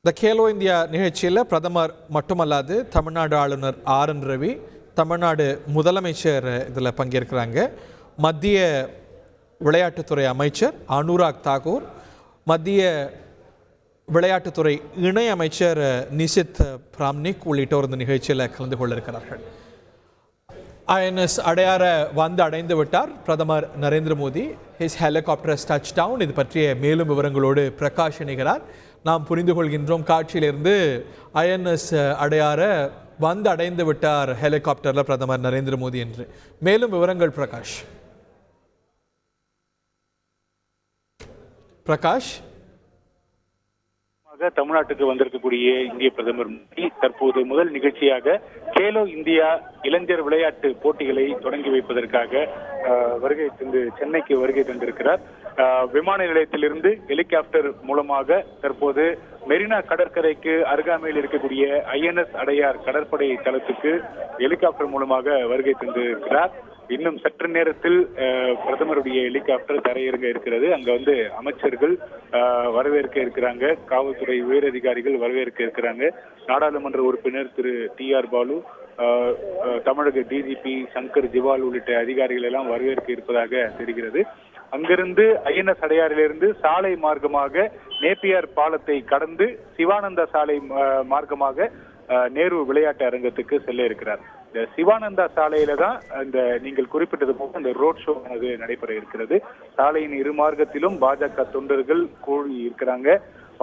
இந்த கேலோ இந்தியா நிகழ்ச்சியில் பிரதமர் மட்டுமல்லாது தமிழ்நாடு ஆளுநர் RN ரவி, தமிழ்நாடு முதலமைச்சர் இதில் பங்கேற்கிறாங்க. மத்திய விளையாட்டுத்துறை அமைச்சர் அனுராக் தாக்கூர், மத்திய விளையாட்டுத்துறை இணை அமைச்சர் நிஷித் பிராம்னிக் உள்ளிட்டோர் இந்த நிகழ்ச்சியில் கலந்து கொள்ள இருக்கிறார்கள். INS அடையார வந்து அடைந்து விட்டார் பிரதமர் Narendra Modi. His helicopter touch down. இது பற்றிய மேலும் விவரங்களோடு பிரகாஷ் இணைகிறார். நாம் புரிந்து கொள்கின்றோம் காட்சியிலிருந்து INS அடையார வந்து அடைந்து விட்டார் ஹெலிகாப்டரில் பிரதமர் நரேந்திர மோடி என்று. மேலும் விவரங்கள் பிரகாஷ். தமிழ்நாட்டுக்கு வந்திருக்கக்கூடிய இந்திய பிரதமர் மோடி தற்போது முதல் நிகழ்ச்சியாக கேலோ இந்தியா இளைஞர் விளையாட்டு போட்டிகளை தொடங்கி வைப்பதற்காக சென்னைக்கு வருகை தந்திருக்கிறார். விமான நிலையத்திலிருந்து ஹெலிகாப்டர் மூலமாக தற்போது மெரினா கடற்கரைக்கு அருகாமையில் இருக்கக்கூடிய INS அடையார் கடற்படை தளத்துக்கு ஹெலிகாப்டர் மூலமாக வருகை தந்திருக்கிறார். இன்னும் சற்று நேரத்தில் பிரதமருடைய ஹெலிகாப்டர் தரையிறங்க இருக்கிறது. அங்க அமைச்சர்கள் வரவேற்க இருக்கிறாங்க, காவல்துறை உயரதிகாரிகள் வரவேற்க இருக்கிறாங்க. நாடாளுமன்ற உறுப்பினர் திரு TR பாலு, தமிழக DGP சங்கர் ஜிவால் உள்ளிட்ட அதிகாரிகள் எல்லாம் வரவேற்க இருப்பதாக தெரிகிறது. அங்கிருந்து INS அடையாறிலிருந்து சாலை மார்க்கமாக நேப்பியார் பாலத்தை கடந்து சிவானந்தா சாலை மார்க்கமாக நேரு விளையாட்டு அரங்கத்துக்கு செல்ல இருக்கிறார். இந்த சிவானந்தா சாலையில தான் இந்த நீங்கள் குறிப்பிட்டது போல இந்த ரோட் ஷோ நடைபெற இருக்கிறது. சாலையின் இரு மார்க்கத்திலும் பாஜக தொண்டர்கள் கூடி இருக்கிறாங்க.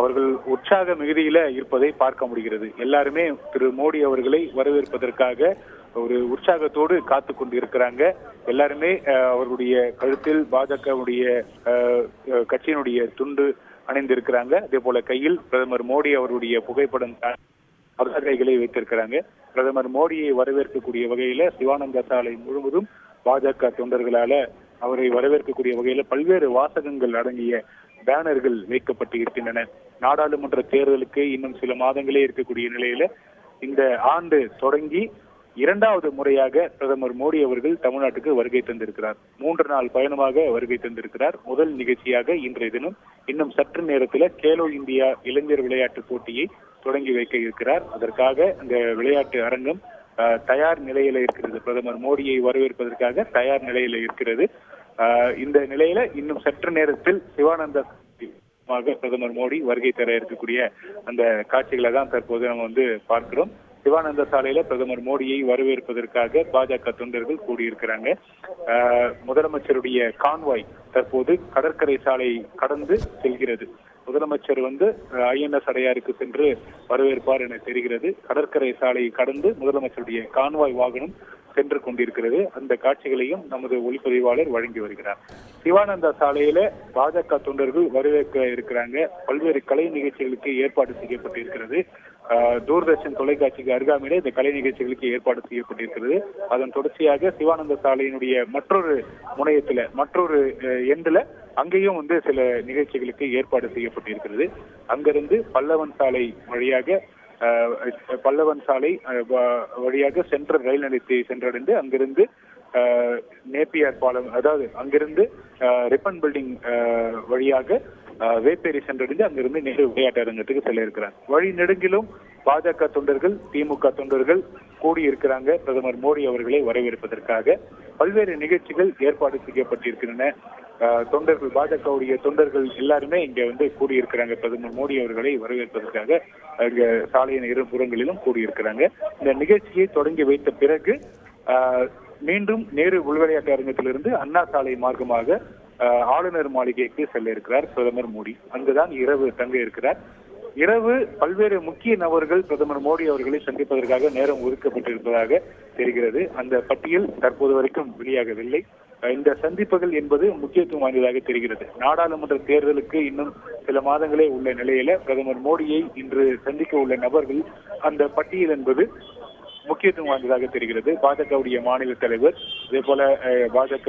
அவர்கள் உற்சாக மிகுதியில இருப்பதை பார்க்க முடிகிறது. எல்லாருமே திரு மோடி அவர்களை வரவேற்பதற்காக ஒரு உற்சாகத்தோடு காத்து கொண்டு இருக்கிறாங்க. எல்லாருமே அவர்களுடைய கழுத்தில் பாஜகவுடைய கட்சியினுடைய துண்டு அணிந்திருக்கிறாங்க. அதே போல கையில் பிரதமர் மோடி அவருடைய புகைப்படம் பதாகைகளை வைத்திருக்கிறாங்க. பிரதமர் மோடியை வரவேற்கக்கூடிய வகையில சிவானந்தா சாலை முழுவதும் பாஜக தொண்டர்களால அவரை வரவேற்கக்கூடிய வகையில பல்வேறு வாசகங்கள் அடங்கிய பேனர்கள் வைக்கப்பட்டு இருக்கின்றன. நாடாளுமன்ற தேர்தலுக்கு இன்னும் சில மாதங்களே இருக்கக்கூடிய நிலையில இந்த ஆண்டு தொடங்கி இரண்டாவது முறையாக பிரதமர் மோடி அவர்கள் தமிழ்நாட்டுக்கு வருகை தந்திருக்கிறார். 3 நாள் பயணமாக வருகை தந்திருக்கிறார். முதல் நிகழ்ச்சியாக இன்றைய தினம் இன்னும் சற்று நேரத்தில் கேலோ இந்தியா இளைஞர் விளையாட்டு போட்டியை தொடங்கி வைக்க இருக்கிறார். அதற்காக இந்த விளையாட்டு அரங்கம் தயார் நிலையில இருக்கிறது. பிரதமர் மோடியை வரவேற்பதற்காக தயார் நிலையில இருக்கிறது. இந்த நிலையில இன்னும் சற்று நேரத்தில் சிவானந்தா பிரதமர் மோடி வருகை தர இருக்கக்கூடிய அந்த காட்சிகளை தான் தற்போது நம்ம பார்க்கிறோம். சிவானந்த சாலையில பிரதமர் மோடியை வரவேற்பதற்காக பாஜக தொண்டர்கள் கூடியிருக்கிறாங்க. முதலமைச்சருடைய கான்வாய் தற்போது கடற்கரை சாலை கடந்து செல்கிறது. முதலமைச்சர் INS அடையாருக்கு சென்று வரவேற்பார் என தெரிகிறது. கடற்கரை சாலை கடந்து முதலமைச்சருடைய கான்வாய் வாகனம் சென்று கொண்டிருக்கிறது. அந்த காட்சிகளையும் நமது ஒளிப்பதிவாளர் வழங்கி வருகிறார். சிவானந்தா சாலையில பாஜக தொண்டர்கள் வரவேற்க இருக்கிறாங்க. பல்வேறு கலை நிகழ்ச்சிகளுக்கு ஏற்பாடு செய்யப்பட்டிருக்கிறது. தூர்தர்ஷன் தொலைக்காட்சிக்கு அருகாமையிலே இந்த கலை நிகழ்ச்சிகளுக்கு ஏற்பாடு செய்யப்பட்டிருக்கிறது. அதன் தொடர்ச்சியாக சிவானந்த சாலையினுடைய மற்றொரு முனையத்துல மற்றொரு எண்டுல அங்கேயும் சில நிகழ்ச்சிகளுக்கு ஏற்பாடு செய்யப்பட்டிருக்கிறது. அங்கிருந்து பல்லவன் சாலை வழியாக சென்ட்ரல் ரயில் நிலையத்தை சென்றடைந்து அங்கிருந்து நேப்பியார் பாலம், அதாவது அங்கிருந்து ரிப்பன் பில்டிங் வழியாக வேப்பேரி சென்றடைந்து அங்கிருந்து நேரு விளையாட்டு அரங்கத்துக்கு செல்ல இருக்கிறார். வழி நெடுங்கிலும் பாஜக தொண்டர்கள், திமுக தொண்டர்கள் கூடியிருக்கிறாங்க. பிரதமர் மோடி அவர்களை வரவேற்பதற்காக பல்வேறு நிகழ்ச்சிகள் ஏற்பாடு செய்யப்பட்டிருக்கின்றன. தொண்டர்கள், பாஜகவுடைய தொண்டர்கள் எல்லாருமே இங்க கூடியிருக்கிறாங்க. பிரதமர் மோடி அவர்களை வரவேற்பதற்காக இங்க சாலையின் இரு புறங்களிலும் கூடியிருக்கிறாங்க. இந்த நிகழ்ச்சியை தொடங்கி வைத்த பிறகு மீண்டும் நேரு உள்விளையாட்டு அரங்கத்திலிருந்து அண்ணா சாலை மார்க்கமாக ஆளுநர் மாளிகைக்கு செல்ல இருக்கிறார் பிரதமர் மோடி. அங்குதான் இரவு தங்க இருக்கிறார். இரவு பல்வேறு முக்கிய நபர்கள் பிரதமர் மோடி அவர்களை சந்திப்பதற்காக நேரம் ஒதுக்கப்பட்டிருப்பதாக தெரிகிறது. அந்த பட்டியல் தற்போது வரைக்கும் வெளியாகவில்லை. இந்த சந்திப்புகள் என்பது முக்கியத்துவம் வாய்ந்ததாக தெரிகிறது. நாடாளுமன்ற தேர்தலுக்கு இன்னும் சில மாதங்களே உள்ள நிலையில பிரதமர் மோடியை இன்று சந்திக்க உள்ள நபர்கள் அந்த பட்டியல் என்பது முக்கியத்துவம் வாய்ந்ததாக தெரிகிறது. பாஜகவுடைய மாநில தலைவர், அதே போல பாஜக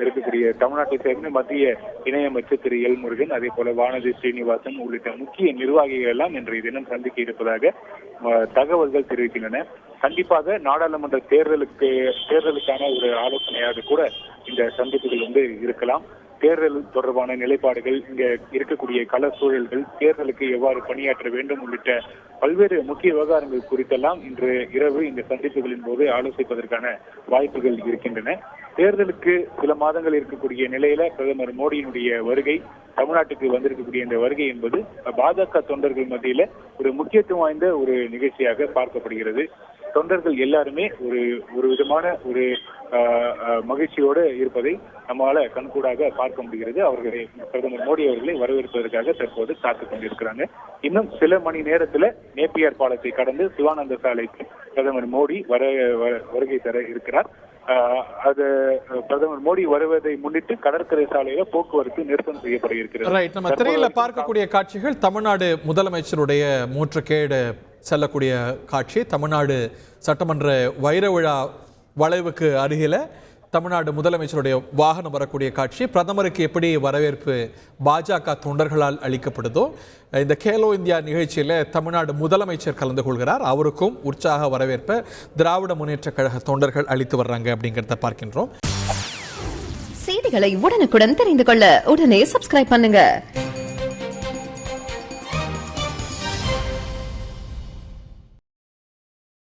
இருக்கக்கூடிய தமிழ்நாட்டை சேர்ந்த மத்திய இணையமைச்சர் திரு எல் முருகன், அதே போல வானதி ஸ்ரீனிவாசன் உள்ளிட்ட முக்கிய நிர்வாகிகள் எல்லாம் இன்றைய தினம் சந்திக்க இருப்பதாக தகவல்கள் தெரிவிக்கின்றன. கண்டிப்பாக நாடாளுமன்ற தேர்தலுக்கான ஒரு ஆலோசனையாக கூட இந்த சந்திப்புகள் இருக்கலாம். தேர்தல் தொடர்பான நிலைப்பாடுகள், இங்க இருக்கக்கூடிய கள சூழல்கள், தேர்தலுக்கு எவ்வாறு பணியாற்ற வேண்டும் உள்ளிட்ட பல்வேறு முக்கிய விவகாரங்கள் குறித்தெல்லாம் இன்று இரவு இந்த சந்திப்புகளின் போது ஆலோசிப்பதற்கான வாய்ப்புகள் இருக்கின்றன. தேர்தலுக்கு சில மாதங்கள் இருக்கக்கூடிய நிலையில பிரதமர் மோடியினுடைய வருகை, தமிழ்நாட்டுக்கு வந்திருக்கக்கூடிய இந்த வருகை என்பது பாஜக தொண்டர்கள் மத்தியில ஒரு முக்கியத்துவம் வாய்ந்த ஒரு நிகழ்ச்சியாக பார்க்கப்படுகிறது. தொண்டர்கள் எல்லாருமே ஒரு விதமான ஒரு மகிழ்ச்சியோடு இருப்பதை நம்மால கண்கூடாக பார்க்க முடிகிறது. அவர்களை பிரதமர் மோடி அவர்களை வரவேற்பதற்காக தற்போது காத்துக் கொண்டிருக்கிறாங்க. இன்னும் சில மணி நேரத்துல நேப்பியார் பாலத்தை கடந்து சிவானந்த சாலைக்கு பிரதமர் மோடி வருகை தர இருக்கிறார். அது பிரதமர் மோடி வருவதை முன்னிட்டு கடற்கரை சாலையில போக்குவரத்து நிறுத்தம் செய்யப்பட இருக்கிறது. நம்ம திரையில பார்க்கக்கூடிய காட்சிகள் தமிழ்நாடு முதலமைச்சருடைய மூற்றுக்கேடு செல்லக்கூடிய காட்சி. தமிழ்நாடு சட்டமன்ற வைர விழா வளைவுக்கு அருகில தமிழ்நாடு முதலமைச்சருடைய வாகனம் வரக்கூடிய காட்சி. பிரதமருக்கு எப்படி வரவேற்பு பாஜக தொண்டர்களால் அளிக்கப்படுதோ, இந்த கேலோ இந்தியா நிகழ்ச்சியில் தமிழ்நாடு முதலமைச்சர் கலந்து கொள்கிறார். அவருக்கும் உற்சாக வரவேற்பை திராவிட முன்னேற்ற கழக தொண்டர்கள் அளித்து வர்றாங்க அப்படிங்கிறத பார்க்கின்றோம். செய்திகளை உடனுக்குடன் தெரிந்து கொள்ள உடனே சப்ஸ்கிரைப் பண்ணுங்க.